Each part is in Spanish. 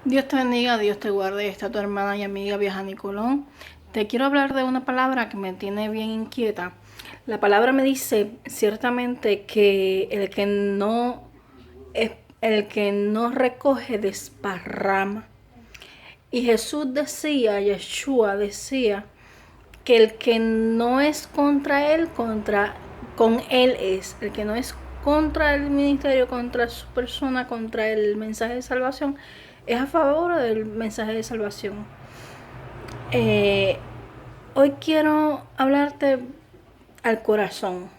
Dios te bendiga, Dios te guarde. Esta tu hermana y amiga Viajani Colón. Te quiero hablar de una palabra que me tiene bien inquieta. La palabra me dice ciertamente que el que no recoge desparrama. Y Yeshua decía que el que no es contra él, con él es. El que no es contra el ministerio, contra su persona, contra el mensaje de salvación, es a favor del mensaje de salvación. Eh, Hoy quiero hablarte al corazón.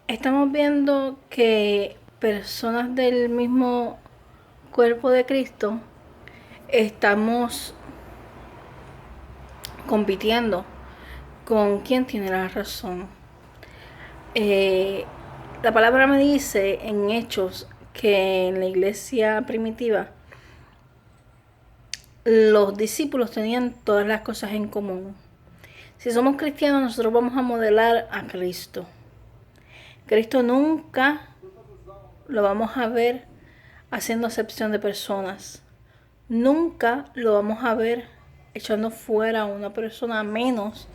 Estamos viendo que personas del mismo cuerpo de Cristo estamos compitiendo con quién tiene la razón. La palabra me dice en Hechos que en la iglesia primitiva los discípulos tenían todas las cosas en común. Si somos cristianos, nosotros vamos a modelar a Cristo. Cristo nunca lo vamos a ver haciendo acepción de personas. Nunca lo vamos a ver echando fuera a una persona, a menos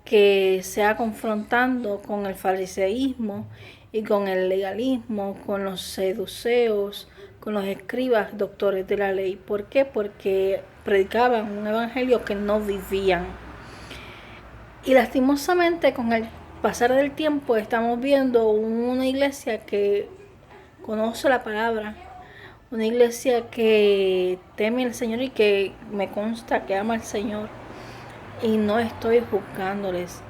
que sea confrontando con el fariseísmo y con el legalismo, con los seduceos, con los escribas, doctores de la ley. ¿Por qué? Porque predicaban un evangelio que no vivían. Y lastimosamente, con el pasar del tiempo, estamos viendo una iglesia que conoce la palabra, una iglesia que teme al Señor y que me consta que ama al Señor. Y no estoy juzgándoles,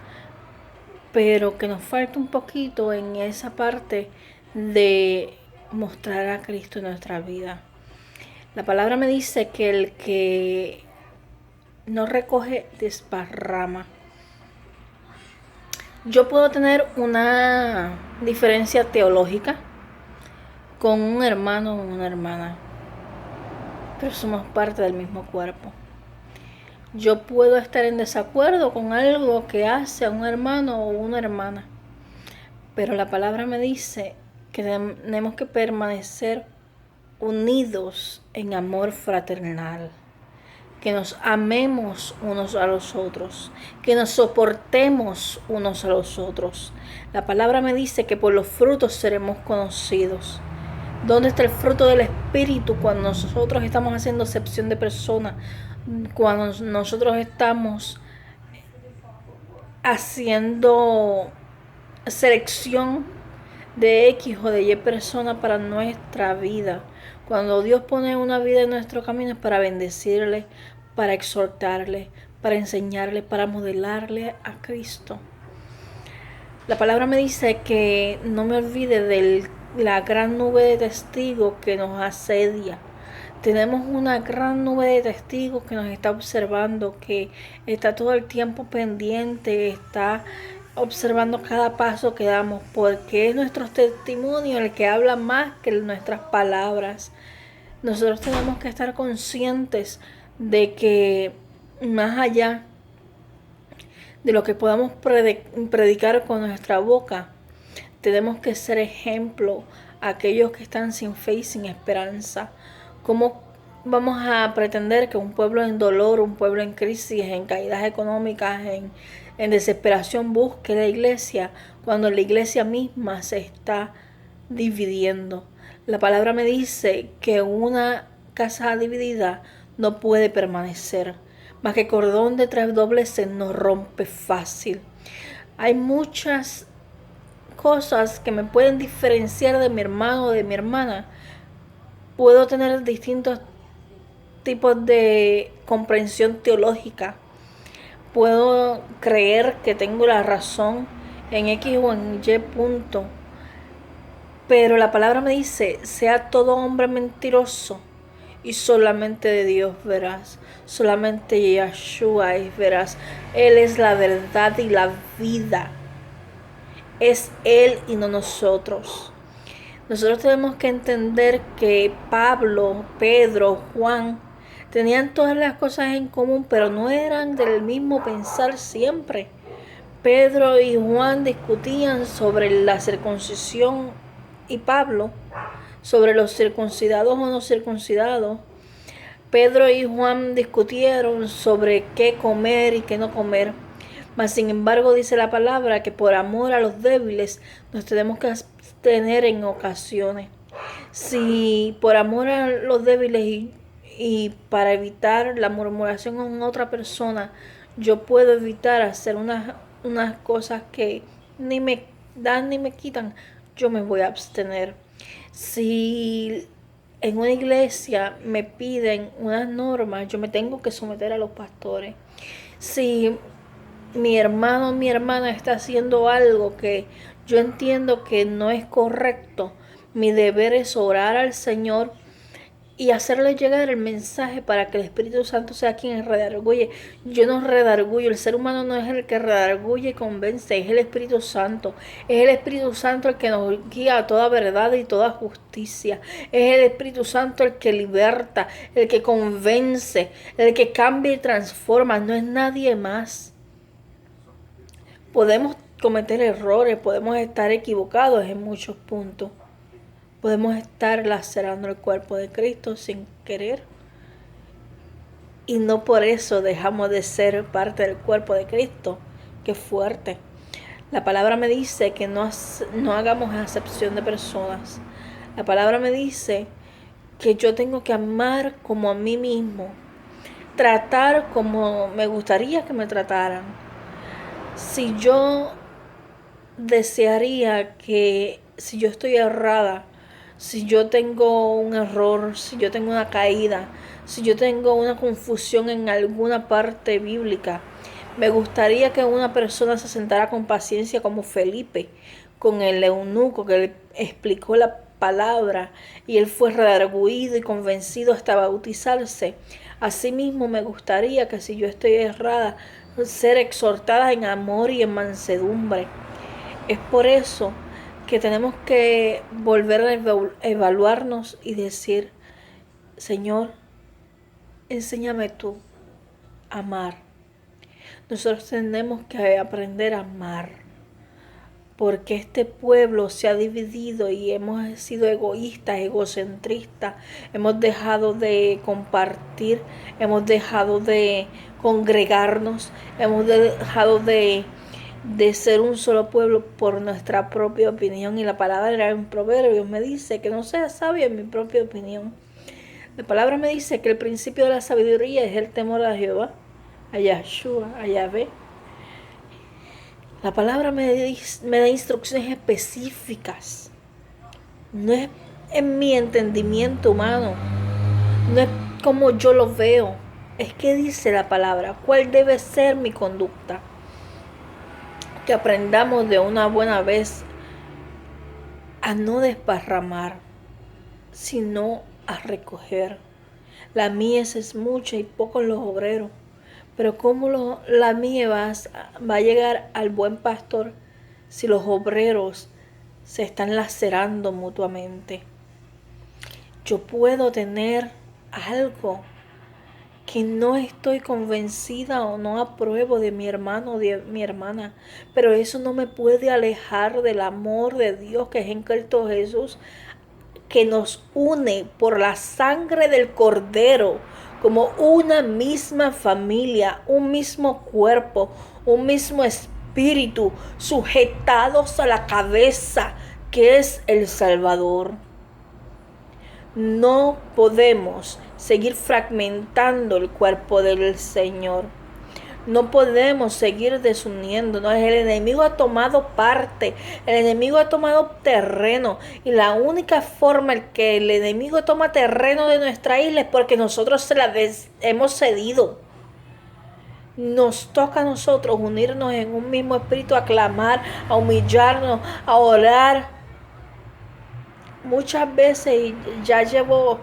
pero que nos falta un poquito en esa parte de mostrar a Cristo en nuestra vida. La palabra me dice que el que no recoge desparrama. Yo puedo tener una diferencia teológica con un hermano o una hermana, pero somos parte del mismo cuerpo. Yo puedo estar en desacuerdo con algo que hace a un hermano o una hermana, pero la palabra me dice que tenemos que permanecer unidos en amor fraternal, que nos amemos unos a los otros, que nos soportemos unos a los otros. La palabra me dice que por los frutos seremos conocidos. ¿Dónde está el fruto del Espíritu cuando nosotros estamos haciendo acepción de personas? Cuando nosotros estamos haciendo selección de X o de Y persona para nuestra vida. Cuando Dios pone una vida en nuestro camino es para bendecirle, para exhortarle, para enseñarle, para modelarle a Cristo. La palabra me dice que no me olvide de la gran nube de testigos que nos asedia. Tenemos una gran nube de testigos que nos está observando, que está todo el tiempo pendiente, está observando cada paso que damos, porque es nuestro testimonio el que habla más que nuestras palabras. Nosotros tenemos que estar conscientes de que más allá de lo que podamos predicar con nuestra boca, tenemos que ser ejemplo a aquellos que están sin fe y sin esperanza. ¿Cómo vamos a pretender que un pueblo en dolor, un pueblo en crisis, en caídas económicas, en desesperación busque la iglesia cuando la iglesia misma se está dividiendo? La palabra me dice que una casa dividida no puede permanecer, más que cordón de tres dobles se nos rompe fácil. Hay muchas cosas que me pueden diferenciar de mi hermano o de mi hermana. Puedo tener distintos tipos de comprensión teológica. Puedo creer que tengo la razón en X o en Y punto. Pero la palabra me dice, sea todo hombre mentiroso y solamente de Dios verás. Solamente Yeshua es verás. Él es la verdad y la vida. Es Él y no nosotros. Nosotros tenemos que entender que Pablo, Pedro, Juan tenían todas las cosas en común, pero no eran del mismo pensar siempre. Pedro y Juan discutían sobre la circuncisión y Pablo sobre los circuncidados o no circuncidados. Pedro y Juan discutieron sobre qué comer y qué no comer. Mas sin embargo dice la palabra que por amor a los débiles nos tenemos que abstener en ocasiones. Si por amor a los débiles y para evitar la murmuración con otra persona, yo puedo evitar hacer unas cosas que ni me dan ni me quitan, yo me voy a abstener. Si en una iglesia me piden unas normas, yo me tengo que someter a los pastores. Si mi hermano o mi hermana está haciendo algo que yo entiendo que no es correcto, mi deber es orar al Señor y hacerle llegar el mensaje para que el Espíritu Santo sea quien redarguye. Yo no redarguyo, el ser humano no es el que redarguye y convence, es el Espíritu Santo. Es el Espíritu Santo el que nos guía a toda verdad y toda justicia. Es el Espíritu Santo el que liberta, el que convence, el que cambia y transforma, no es nadie más. Podemos cometer errores, podemos estar equivocados en muchos puntos. Podemos estar lacerando el cuerpo de Cristo sin querer. Y no por eso dejamos de ser parte del cuerpo de Cristo. Qué fuerte. La palabra me dice que no hagamos acepción de personas. La palabra me dice que yo tengo que amar como a mí mismo. Tratar como me gustaría que me trataran. Si yo desearía que, si yo estoy errada, si yo tengo un error, si yo tengo una caída, si yo tengo una confusión en alguna parte bíblica, me gustaría que una persona se sentara con paciencia como Felipe, con el eunuco que le explicó la palabra y él fue redarguido y convencido hasta bautizarse. Asimismo me gustaría que si yo estoy errada, ser exhortada en amor y en mansedumbre. Es por eso que tenemos que volver a evaluarnos y decir, Señor, enséñame tú a amar. Nosotros tenemos que aprender a amar, porque este pueblo se ha dividido y hemos sido egoístas, egocentristas, hemos dejado de compartir, hemos dejado de congregarnos, hemos dejado de ser un solo pueblo por nuestra propia opinión. Y la palabra en Proverbios me dice que no sea sabio en mi propia opinión. La palabra me dice que el principio de la sabiduría es el temor a Jehová, a Yahshua, a Yahvé. La palabra me da instrucciones específicas. No es en mi entendimiento humano, no es como yo lo veo, es que dice la palabra, cuál debe ser mi conducta. Que aprendamos de una buena vez a no desparramar, sino a recoger. La mies es mucha y pocos los obreros, pero ¿cómo la mies va a llegar al buen pastor si los obreros se están lacerando mutuamente? Yo puedo tener algo que no estoy convencida o no apruebo de mi hermano o de mi hermana, pero eso no me puede alejar del amor de Dios que es en Cristo Jesús, que nos une por la sangre del Cordero como una misma familia, un mismo cuerpo, un mismo espíritu, sujetados a la cabeza que es el Salvador. No podemos seguir fragmentando el cuerpo del Señor. No podemos seguir desuniéndonos. El enemigo ha tomado parte, el enemigo ha tomado terreno. Y la única forma en que el enemigo toma terreno de nuestra isla es porque nosotros se la hemos cedido. Nos toca a nosotros unirnos en un mismo espíritu, a clamar, a humillarnos, a orar. Muchas veces, ya llevo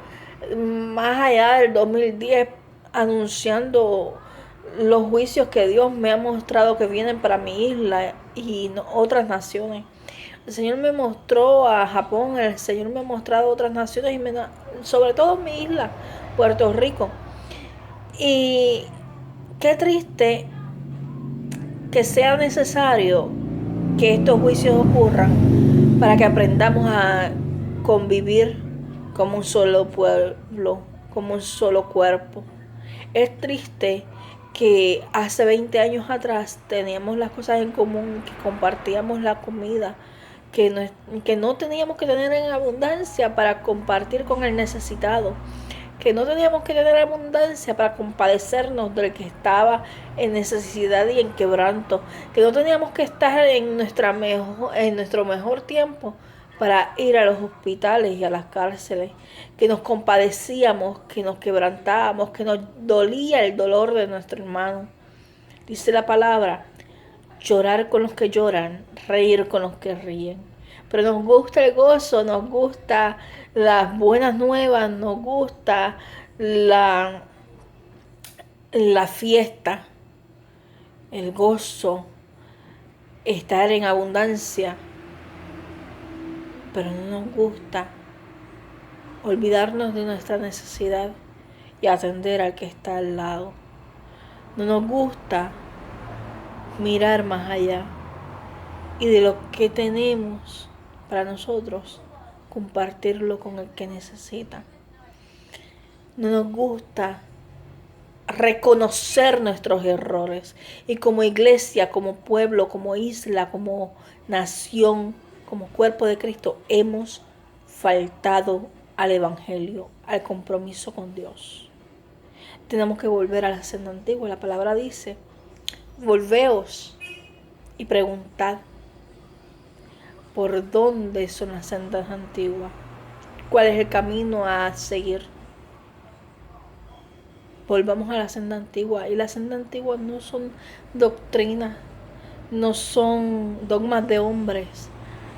más allá del 2010 anunciando los juicios que Dios me ha mostrado que vienen para mi isla y otras naciones. El Señor me mostró a Japón, el Señor me ha mostrado otras naciones y sobre todo mi isla, Puerto Rico. Y qué triste que sea necesario que estos juicios ocurran para que aprendamos a convivir como un solo pueblo, como un solo cuerpo. Es triste que hace 20 años atrás teníamos las cosas en común, que compartíamos la comida, que no teníamos que tener en abundancia para compartir con el necesitado, que no teníamos que tener abundancia para compadecernos del que estaba en necesidad y en quebranto, que no teníamos que estar en nuestro mejor tiempo para ir a los hospitales y a las cárceles, que nos compadecíamos, que nos quebrantábamos, que nos dolía el dolor de nuestro hermano. Dice la palabra: llorar con los que lloran, reír con los que ríen. Pero nos gusta el gozo, nos gusta las buenas nuevas, nos gusta la fiesta, el gozo, estar en abundancia. Pero no nos gusta olvidarnos de nuestra necesidad y atender al que está al lado. No nos gusta mirar más allá y de lo que tenemos para nosotros compartirlo con el que necesita. No nos gusta reconocer nuestros errores y como iglesia, como pueblo, como isla, como nación, como cuerpo de Cristo hemos faltado al evangelio, al compromiso con Dios. Tenemos que volver a la senda antigua. La palabra dice: volveos y preguntad por dónde son las sendas antiguas, cuál es el camino a seguir. Volvamos a la senda antigua. Y la senda antigua no son doctrinas, no son dogmas de hombres.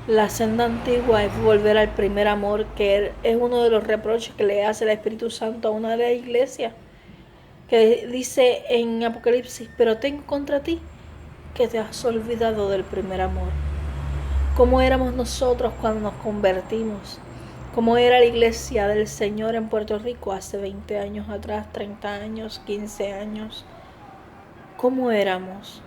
La senda antigua es volver al primer amor, que es uno de los reproches que le hace el Espíritu Santo a una de las iglesias, que dice en Apocalipsis: pero tengo contra ti que te has olvidado del primer amor. ¿Cómo éramos nosotros cuando nos convertimos? ¿Cómo era la iglesia del Señor en Puerto Rico hace 20 años atrás, 30 años, 15 años? ¿Cómo éramos?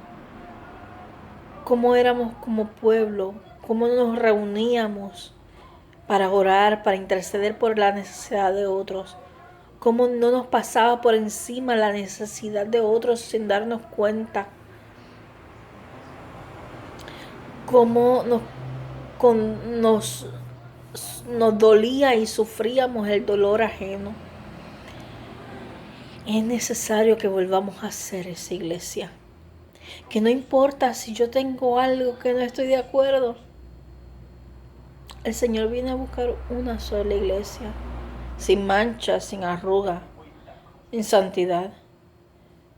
¿Cómo éramos como pueblo? ¿Cómo nos reuníamos para orar, para interceder por la necesidad de otros? ¿Cómo no nos pasaba por encima la necesidad de otros sin darnos cuenta? ¿Cómo nos dolía y sufríamos el dolor ajeno? Es necesario que volvamos a hacer esa iglesia. Que no importa si yo tengo algo que no estoy de acuerdo. El Señor viene a buscar una sola iglesia, sin mancha, sin arruga, en santidad.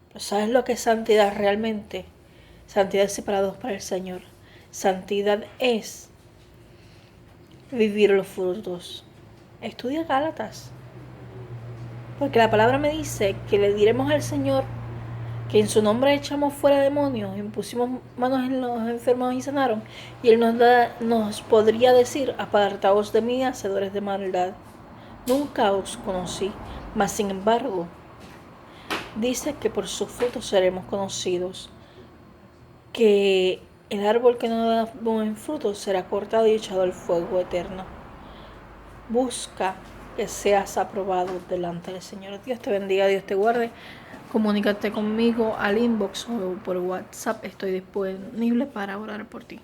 Pero ¿sabes lo que es santidad realmente? Santidad es separados para el Señor. Santidad es vivir los frutos. Estudia Gálatas. Porque la palabra me dice que le diremos al Señor que en su nombre echamos fuera demonios, impusimos manos en los enfermos y sanaron. Y Él nos podría decir: apartaos de mí, hacedores de maldad. Nunca os conocí. Mas sin embargo, dice que por sus frutos seremos conocidos. Que el árbol que no da buen fruto será cortado y echado al fuego eterno. Busca que seas aprobado delante del Señor. Dios te bendiga, Dios te guarde. Comunícate conmigo al inbox o por WhatsApp. Estoy disponible para orar por ti.